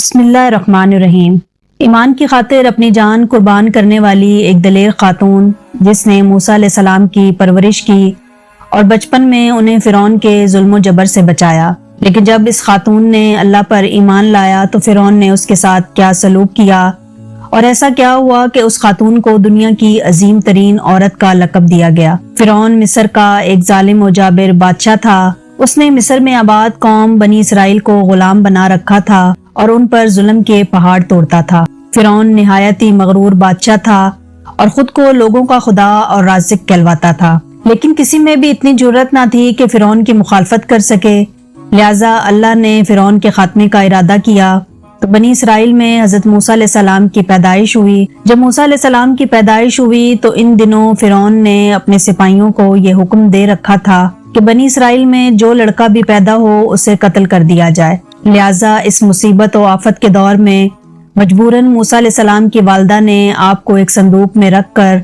بسم اللہ الرحمن الرحیم۔ ایمان کی خاطر اپنی جان قربان کرنے والی ایک دلیر خاتون جس نے موسیٰ علیہ السلام کی پرورش کی اور بچپن میں انہیں فرعون کے ظلم و جبر سے بچایا، لیکن جب اس خاتون نے اللہ پر ایمان لایا تو فرعون نے اس کے ساتھ کیا سلوک کیا اور ایسا کیا ہوا کہ اس خاتون کو دنیا کی عظیم ترین عورت کا لقب دیا گیا۔ فرعون مصر کا ایک ظالم و جابر بادشاہ تھا۔ اس نے مصر میں آباد قوم بنی اسرائیل کو غلام بنا رکھا تھا اور ان پر ظلم کے پہاڑ توڑتا تھا۔ فرعون نہایت ہی مغرور بادشاہ تھا اور خود کو لوگوں کا خدا اور رازق کہلواتا تھا، لیکن کسی میں بھی اتنی جرأت نہ تھی کہ فرعون کی مخالفت کر سکے۔ لہٰذا اللہ نے فرعون کے خاتمے کا ارادہ کیا تو بنی اسرائیل میں حضرت موسیٰ علیہ السلام کی پیدائش ہوئی۔ جب موسیٰ علیہ السلام کی پیدائش ہوئی تو ان دنوں فرعون نے اپنے سپاہیوں کو یہ حکم دے رکھا تھا کہ بنی اسرائیل میں جو لڑکا بھی پیدا ہو اسے قتل کر دیا جائے۔ لہٰذا اس مصیبت و آفت کے دور میں مجبوراً موسیٰ علیہ السلام کی والدہ نے آپ کو ایک صندوق میں رکھ کر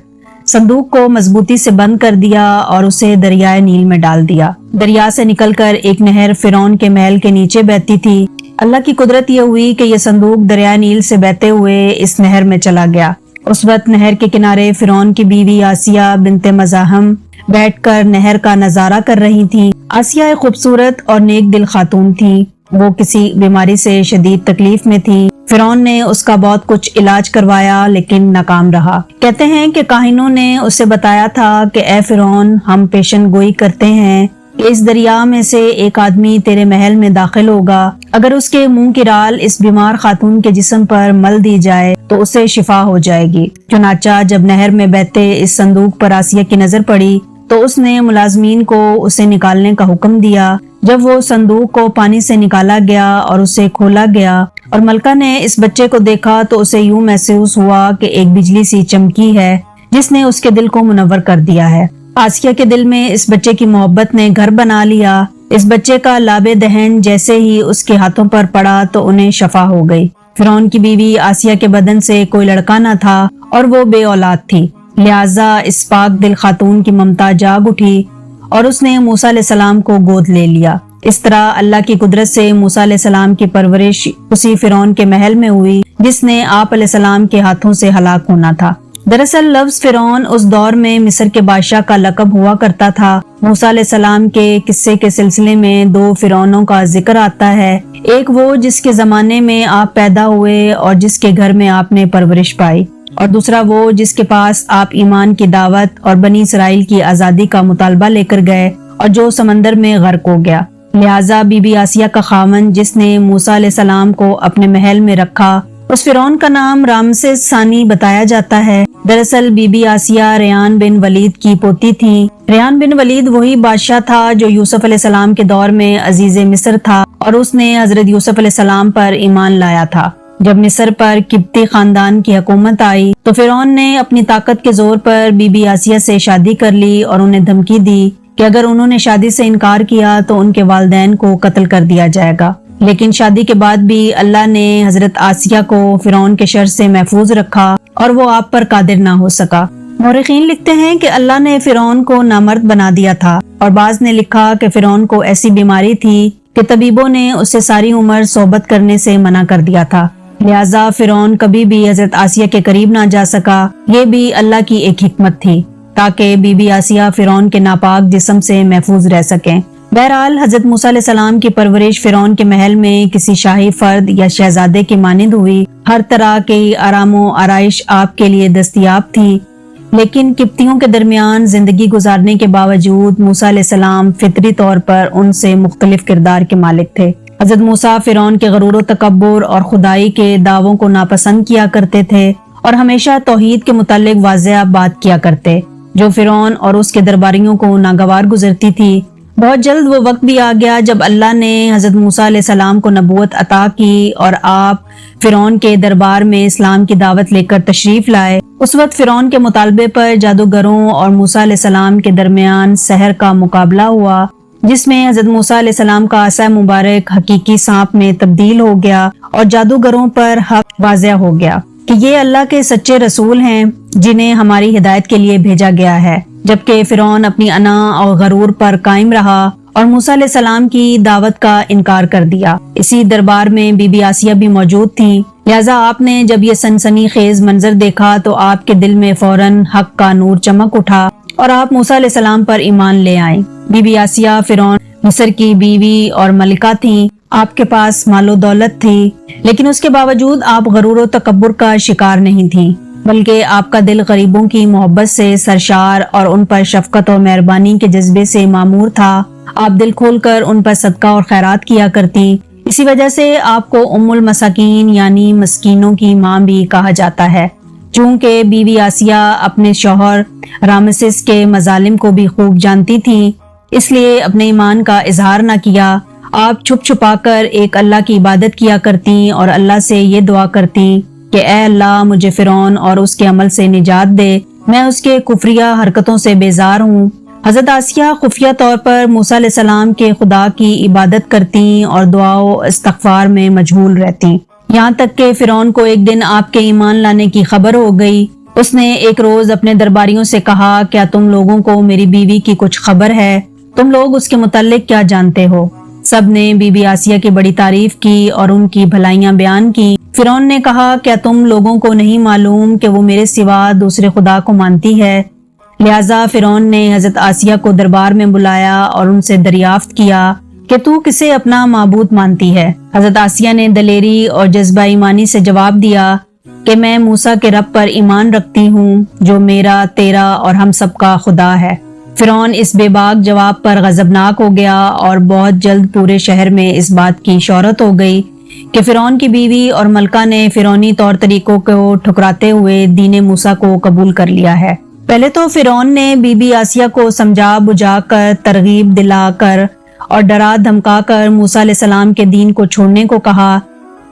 صندوق کو مضبوطی سے بند کر دیا اور اسے دریائے نیل میں ڈال دیا۔ دریا سے نکل کر ایک نہر فرعون کے محل کے نیچے بہتی تھی۔ اللہ کی قدرت یہ ہوئی کہ یہ صندوق دریائے نیل سے بہتے ہوئے اس نہر میں چلا گیا۔ اس وقت نہر کے کنارے فرعون کی بیوی آسیہ بنت مزاحم بیٹھ کر نہر کا نظارہ کر رہی تھی۔ آسیہ ایک خوبصورت اور نیک دل خاتون تھی۔ وہ کسی بیماری سے شدید تکلیف میں تھی۔ فرعون نے اس کا بہت کچھ علاج کروایا لیکن ناکام رہا۔ کہتے ہیں کہ کاہنوں نے اسے بتایا تھا کہ اے فرعون، ہم پیشن گوئی کرتے ہیں کہ اس دریا میں سے ایک آدمی تیرے محل میں داخل ہوگا، اگر اس کے منہ کی رال اس بیمار خاتون کے جسم پر مل دی جائے تو اسے شفا ہو جائے گی۔ چنانچہ جب نہر میں بہتے اس صندوق پر آسیہ کی نظر پڑی تو اس نے ملازمین کو اسے نکالنے کا حکم دیا۔ جب وہ صندوق کو پانی سے نکالا گیا اور اسے کھولا گیا اور ملکہ نے اس بچے کو دیکھا تو اسے یوں محسوس ہوا کہ ایک بجلی سی چمکی ہے جس نے اس کے دل کو منور کر دیا ہے۔ آسیہ کے دل میں اس بچے کی محبت نے گھر بنا لیا۔ اس بچے کا لاب دہن جیسے ہی اس کے ہاتھوں پر پڑا تو انہیں شفا ہو گئی۔ فرعون کی بیوی آسیہ کے بدن سے کوئی لڑکا نہ تھا اور وہ بے اولاد تھی، لہٰذا اس پاک دل خاتون کی ممتا جاگ اٹھی اور اس نے موسیٰ علیہ السلام کو گود لے لیا۔ اس طرح اللہ کی قدرت سے موسیٰ علیہ السلام کی پرورش اسی فرعون کے محل میں ہوئی جس نے آپ علیہ السلام کے ہاتھوں سے ہلاک ہونا تھا۔ دراصل لفظ فرعون اس دور میں مصر کے بادشاہ کا لقب ہوا کرتا تھا۔ موسیٰ علیہ السلام کے قصے کے سلسلے میں دو فرعونوں کا ذکر آتا ہے، ایک وہ جس کے زمانے میں آپ پیدا ہوئے اور جس کے گھر میں آپ نے پرورش پائی، اور دوسرا وہ جس کے پاس آپ ایمان کی دعوت اور بنی اسرائیل کی آزادی کا مطالبہ لے کر گئے اور جو سمندر میں غرق ہو گیا۔ لہٰذا بی بی آسیہ کا خاوند جس نے موسیٰ علیہ السلام کو اپنے محل میں رکھا، اس فرعون کا نام رامسس ثانی بتایا جاتا ہے۔ دراصل بی بی آسیہ ریان بن ولید کی پوتی تھی۔ ریان بن ولید وہی بادشاہ تھا جو یوسف علیہ السلام کے دور میں عزیز مصر تھا اور اس نے حضرت یوسف علیہ السلام پر ایمان لایا تھا۔ جب مصر پر قبطی خاندان کی حکومت آئی تو فرعون نے اپنی طاقت کے زور پر بی بی آسیہ سے شادی کر لی اور انہیں دھمکی دی کہ اگر انہوں نے شادی سے انکار کیا تو ان کے والدین کو قتل کر دیا جائے گا، لیکن شادی کے بعد بھی اللہ نے حضرت آسیہ کو فرعون کے شر سے محفوظ رکھا اور وہ آپ پر قادر نہ ہو سکا۔ مورخین لکھتے ہیں کہ اللہ نے فرعون کو نامرد بنا دیا تھا، اور بعض نے لکھا کہ فرعون کو ایسی بیماری تھی کہ طبیبوں نے اسے ساری عمر صحبت کرنے سے منع کر دیا تھا، لہٰذا فرعون کبھی بھی حضرت آسیہ کے قریب نہ جا سکا۔ یہ بھی اللہ کی ایک حکمت تھی تاکہ بی بی آسیہ فرعون کے ناپاک جسم سے محفوظ رہ سکیں۔ بہرحال حضرت موسیٰ علیہ السلام کی پرورش فرعون کے محل میں کسی شاہی فرد یا شہزادے کی مانند ہوئی۔ ہر طرح کی آرام و آرائش آپ کے لیے دستیاب تھی، لیکن قبطیوں کے درمیان زندگی گزارنے کے باوجود موسیٰ علیہ السلام فطری طور پر ان سے مختلف کردار کے مالک تھے۔ حضرت موسیٰ فرعون کے غرور و تکبر اور خدائی کے دعووں کو ناپسند کیا کرتے تھے اور ہمیشہ توحید کے متعلق واضح بات کیا کرتے جو فرعون اور اس کے درباریوں کو ناگوار گزرتی تھی۔ بہت جلد وہ وقت بھی آ گیا جب اللہ نے حضرت موسیٰ علیہ السلام کو نبوت عطا کی اور آپ فرعون کے دربار میں اسلام کی دعوت لے کر تشریف لائے۔ اس وقت فرعون کے مطالبے پر جادوگروں اور موسیٰ علیہ السلام کے درمیان سحر کا مقابلہ ہوا، جس میں حضرت موسیٰ علیہ السلام کا عصا مبارک حقیقی سانپ میں تبدیل ہو گیا اور جادوگروں پر حق واضح ہو گیا کہ یہ اللہ کے سچے رسول ہیں جنہیں ہماری ہدایت کے لیے بھیجا گیا ہے، جبکہ فرعون اپنی انا اور غرور پر قائم رہا اور موسیٰ علیہ السلام کی دعوت کا انکار کر دیا۔ اسی دربار میں بی بی آسیہ بھی موجود تھیں، لہٰذا آپ نے جب یہ سنسنی خیز منظر دیکھا تو آپ کے دل میں فوراً حق کا نور چمک اٹھا اور آپ موسیٰ علیہ السلام پر ایمان لے آئیں۔ بی بی آسیہ فرعون مصر کی بیوی اور ملکہ تھیں، آپ کے پاس مال و دولت تھی، لیکن اس کے باوجود آپ غرور و تکبر کا شکار نہیں تھیں، بلکہ آپ کا دل غریبوں کی محبت سے سرشار اور ان پر شفقت اور مہربانی کے جذبے سے معمور تھا۔ آپ دل کھول کر ان پر صدقہ اور خیرات کیا کرتی، اسی وجہ سے آپ کو ام المساکین یعنی مسکینوں کی ماں بھی کہا جاتا ہے۔ چونکہ بی بی آسیہ اپنے شوہر رامسس کے مظالم کو بھی خوب جانتی تھیں، اس لیے اپنے ایمان کا اظہار نہ کیا۔ آپ چھپ چھپا کر ایک اللہ کی عبادت کیا کرتی اور اللہ سے یہ دعا کرتی کہ اے اللہ مجھے فرعون اور اس کے عمل سے نجات دے، میں اس کے کفریہ حرکتوں سے بیزار ہوں۔ حضرت آسیہ خفیہ طور پر موسیٰ علیہ السلام کے خدا کی عبادت کرتی اور دعا و استغفار میں مشغول رہتی، یہاں تک کہ فرعون کو ایک دن آپ کے ایمان لانے کی خبر ہو گئی۔ اس نے ایک روز اپنے درباریوں سے کہا، کیا تم لوگوں کو میری بیوی کی کچھ خبر ہے؟ تم لوگ اس کے متعلق کیا جانتے ہو؟ سب نے بی بی آسیہ کی بڑی تعریف کی اور ان کی بھلائیاں بیان کی۔ فرعون نے کہا، کیا تم لوگوں کو نہیں معلوم کہ وہ میرے سوا دوسرے خدا کو مانتی ہے؟ لہٰذا فرعون نے حضرت آسیہ کو دربار میں بلایا اور ان سے دریافت کیا کہ تو کسے اپنا معبود مانتی ہے؟ حضرت آسیہ نے دلیری اور جذبہ ایمانی سے جواب دیا کہ میں موسیٰ کے رب پر ایمان رکھتی ہوں جو میرا، تیرا اور ہم سب کا خدا ہے۔ فرعون اس بے باک جواب پر غضبناک ہو گیا اور بہت جلد پورے شہر میں اس بات کی شہرت ہو گئی کہ فرعون کی بیوی اور ملکہ نے فرعونی طور طریقوں کو ٹھکراتے ہوئے دین موسیٰ کو قبول کر لیا ہے۔ پہلے تو فرعون نے بی بی آسیہ کو سمجھا بجھا کر، ترغیب دلا کر اور ڈرا دھمکا کر موسیٰ علیہ السلام کے دین کو چھوڑنے کو کہا،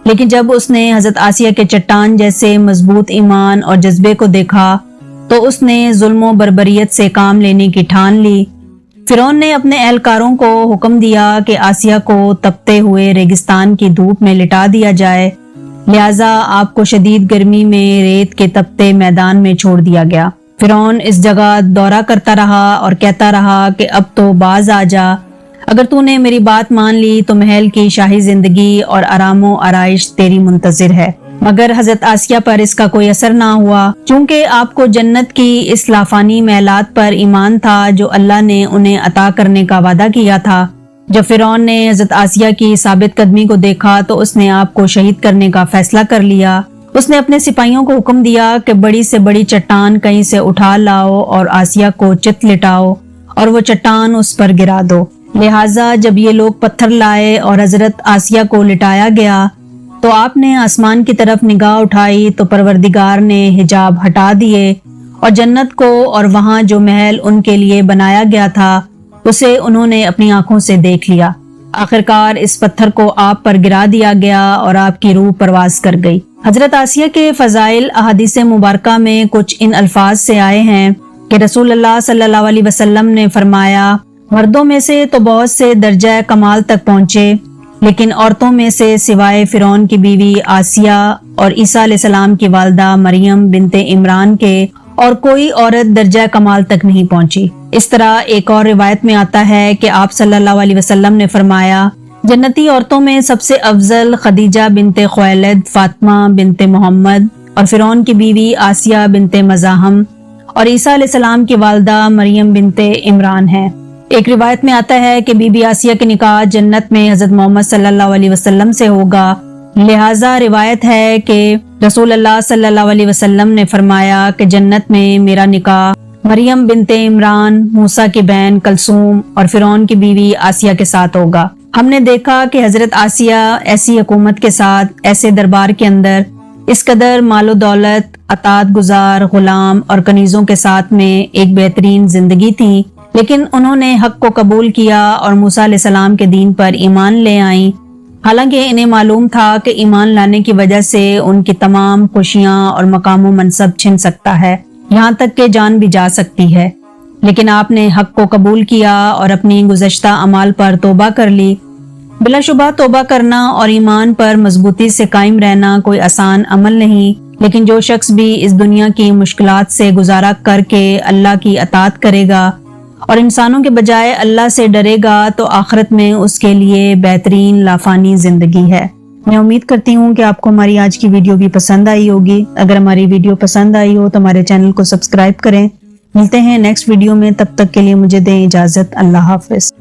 لیکن جب اس نے حضرت آسیہ کے چٹان جیسے مضبوط ایمان اور جذبے کو دیکھا تو اس نے ظلم و بربریت سے کام لینے کی ٹھان لی۔ فرعون نے اپنے اہلکاروں کو حکم دیا کہ آسیہ کو تپتے ہوئے ریگستان کی دھوپ میں لٹا دیا جائے، لہٰذا آپ کو شدید گرمی میں ریت کے تپتے میدان میں چھوڑ دیا گیا۔ فرعون اس جگہ دورہ کرتا رہا اور کہتا رہا کہ اب تو باز آ جا، اگر تو نے میری بات مان لی تو محل کی شاہی زندگی اور آرام و آرائش تیری منتظر ہے۔ مگر حضرت آسیہ پر اس کا کوئی اثر نہ ہوا، چونکہ آپ کو جنت کی اس لافانی محلات پر ایمان تھا جو اللہ نے انہیں عطا کرنے کا وعدہ کیا تھا۔ جب فرعون نے حضرت آسیہ کی ثابت قدمی کو دیکھا تو اس نے آپ کو شہید کرنے کا فیصلہ کر لیا۔ اس نے اپنے سپاہیوں کو حکم دیا کہ بڑی سے بڑی چٹان کہیں سے اٹھا لاؤ اور آسیہ کو چت لٹاؤ اور وہ چٹان اس پر گرا دو۔ لہٰذا جب یہ لوگ پتھر لائے اور حضرت آسیہ کو لٹایا گیا تو آپ نے آسمان کی طرف نگاہ اٹھائی تو پروردگار نے حجاب ہٹا دیے اور جنت کو اور وہاں جو محل ان کے لیے بنایا گیا تھا اسے انہوں نے اپنی آنکھوں سے دیکھ لیا۔ آخرکار اس پتھر کو آپ پر گرا دیا گیا اور آپ کی روح پرواز کر گئی۔ حضرت آسیہ کے فضائل احادیث مبارکہ میں کچھ ان الفاظ سے آئے ہیں کہ رسول اللہ صلی اللہ علیہ وسلم نے فرمایا، مردوں میں سے تو بہت سے درجہ کمال تک پہنچے، لیکن عورتوں میں سے سوائے فرعون کی بیوی آسیہ اور عیسیٰ علیہ السلام کی والدہ مریم بنت عمران کے اور کوئی عورت درجہ کمال تک نہیں پہنچی۔ اس طرح ایک اور روایت میں آتا ہے کہ آپ صلی اللہ علیہ وسلم نے فرمایا، جنتی عورتوں میں سب سے افضل خدیجہ بنت خویلد، فاطمہ بنت محمد اور فرعون کی بیوی آسیہ بنت مزاحم اور عیسیٰ علیہ السلام کی والدہ مریم بنت عمران ہے۔ ایک روایت میں آتا ہے کہ بی بی آسیہ کے نکاح جنت میں حضرت محمد صلی اللہ علیہ وسلم سے ہوگا، لہٰذا روایت ہے کہ رسول اللہ صلی اللہ علیہ وسلم نے فرمایا کہ جنت میں میرا نکاح مریم بنت عمران، موسیٰ کی بہن کلثوم اور فرعون کی بیوی آسیہ کے ساتھ ہوگا۔ ہم نے دیکھا کہ حضرت آسیہ ایسی حکومت کے ساتھ، ایسے دربار کے اندر اس قدر مال و دولت، اطاعت گزار غلام اور کنیزوں کے ساتھ میں ایک بہترین زندگی تھی، لیکن انہوں نے حق کو قبول کیا اور موسیٰ علیہ السلام کے دین پر ایمان لے آئیں، حالانکہ انہیں معلوم تھا کہ ایمان لانے کی وجہ سے ان کی تمام خوشیاں اور مقام و منصب چھن سکتا ہے، یہاں تک کہ جان بھی جا سکتی ہے، لیکن آپ نے حق کو قبول کیا اور اپنی گزشتہ اعمال پر توبہ کر لی۔ بلا شبہ توبہ کرنا اور ایمان پر مضبوطی سے قائم رہنا کوئی آسان عمل نہیں، لیکن جو شخص بھی اس دنیا کی مشکلات سے گزارا کر کے اللہ کی اطاعت کرے گا اور انسانوں کے بجائے اللہ سے ڈرے گا تو آخرت میں اس کے لیے بہترین لافانی زندگی ہے۔ میں امید کرتی ہوں کہ آپ کو ہماری آج کی ویڈیو بھی پسند آئی ہوگی۔ اگر ہماری ویڈیو پسند آئی ہو تو ہمارے چینل کو سبسکرائب کریں۔ ملتے ہیں نیکسٹ ویڈیو میں، تب تک کے لیے مجھے دیں اجازت۔ اللہ حافظ۔